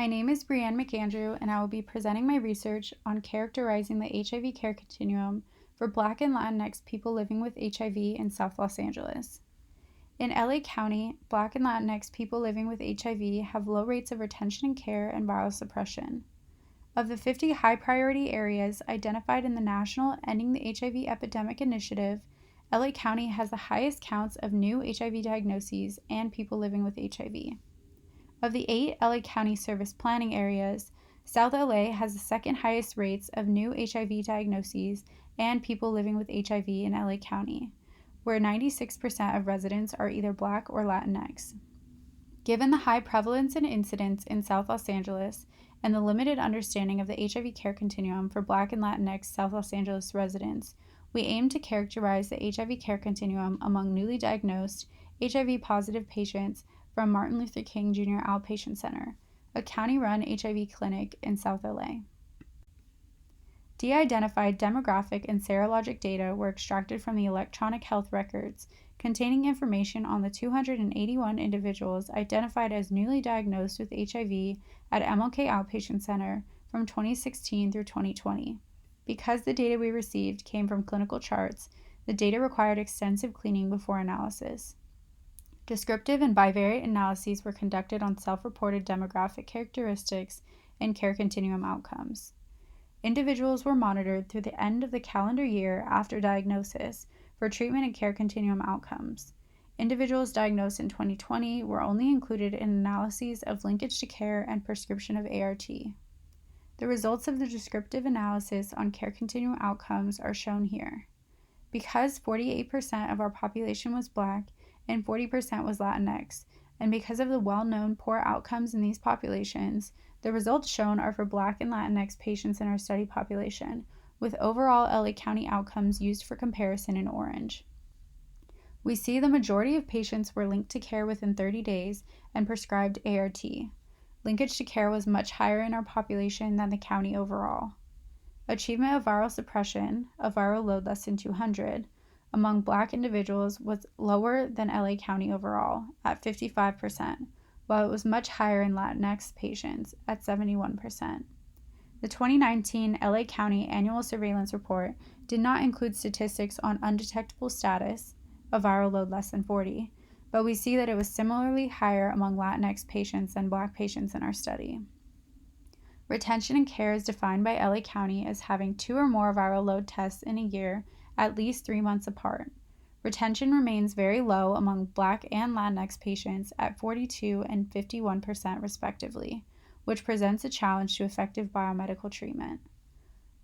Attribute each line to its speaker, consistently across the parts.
Speaker 1: My name is Breann McAndrew, and I will be presenting my research on characterizing the HIV care continuum for Black and Latinx people living with HIV in South Los Angeles. In LA County, Black and Latinx people living with HIV have low rates of retention and care and viral suppression. Of the 50 high-priority areas identified in the National Ending the HIV Epidemic Initiative, LA County has the highest counts of new HIV diagnoses and people living with HIV. Of the 8 LA County service planning areas, South LA has the second highest rates of new HIV diagnoses and people living with HIV in LA County, where 96% of residents are either Black or Latinx. Given the high prevalence and incidence in South Los Angeles and the limited understanding of the HIV care continuum for Black and Latinx South Los Angeles residents, we aim to characterize the HIV care continuum among newly diagnosed HIV-positive patients from Martin Luther King Jr. Outpatient Center, a county-run HIV clinic in South LA. De-identified demographic and serologic data were extracted from the electronic health records containing information on the 281 individuals identified as newly diagnosed with HIV at MLK Outpatient Center from 2016 through 2020. Because the data we received came from clinical charts, the data required extensive cleaning before analysis. Descriptive and bivariate analyses were conducted on self-reported demographic characteristics and care continuum outcomes. Individuals were monitored through the end of the calendar year after diagnosis for treatment and care continuum outcomes. Individuals diagnosed in 2020 were only included in analyses of linkage to care and prescription of ART. The results of the descriptive analysis on care continuum outcomes are shown here. Because 48% of our population was Black and 40% was Latinx, and because of the well-known poor outcomes in these populations, the results shown are for Black and Latinx patients in our study population, with overall LA County outcomes used for comparison in orange. We see the majority of patients were linked to care within 30 days and prescribed ART. Linkage to care was much higher in our population than the county overall. Achievement of viral suppression, a viral load less than 200, among Black individuals was lower than LA County overall, at 55%, while it was much higher in Latinx patients, at 71%. The 2019 LA County Annual Surveillance Report did not include statistics on undetectable status, a viral load less than 40, but we see that it was similarly higher among Latinx patients than Black patients in our study. Retention and care is defined by LA County as having 2 or more viral load tests in a year at least 3 months apart. Retention remains very low among Black and Latinx patients at 42% and 51% respectively, which presents a challenge to effective biomedical treatment.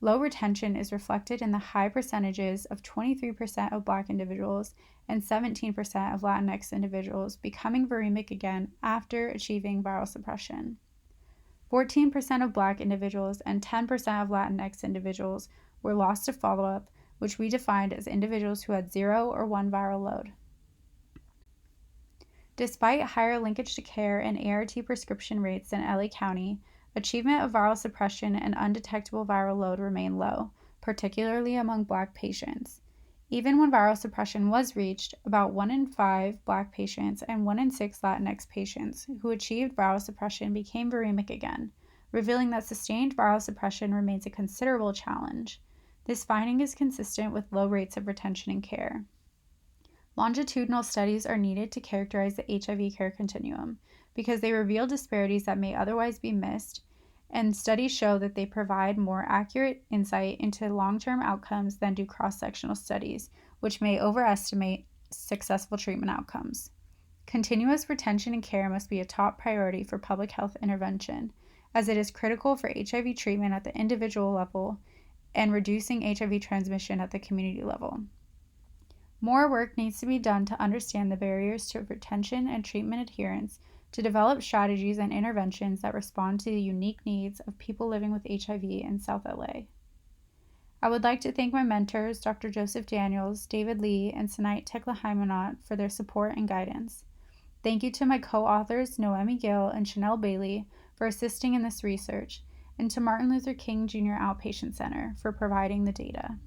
Speaker 1: Low retention is reflected in the high percentages of 23% of Black individuals and 17% of Latinx individuals becoming viremic again after achieving viral suppression. 14% of Black individuals and 10% of Latinx individuals were lost to follow-up, which we defined as individuals who had 0 or 1 viral load. Despite higher linkage to care and ART prescription rates in LA County, achievement of viral suppression and undetectable viral load remain low, particularly among Black patients. Even when viral suppression was reached, about 1 in 5 Black patients and 1 in 6 Latinx patients who achieved viral suppression became viremic again, revealing that sustained viral suppression remains a considerable challenge. This finding is consistent with low rates of retention and care. Longitudinal studies are needed to characterize the HIV care continuum because they reveal disparities that may otherwise be missed, and studies show that they provide more accurate insight into long-term outcomes than do cross-sectional studies, which may overestimate successful treatment outcomes. Continuous retention and care must be a top priority for public health intervention, as it is critical for HIV treatment at the individual level and reducing HIV transmission at the community level. More work needs to be done to understand the barriers to retention and treatment adherence to develop strategies and interventions that respond to the unique needs of people living with HIV in South LA. I would like to thank my mentors, Dr. Joseph Daniels, David Lee, and Teklehaimanot for their support and guidance. Thank you to my co-authors, Noemi Gill and Chanel Bailey, for assisting in this research, and to Martin Luther King Jr. Outpatient Center for providing the data.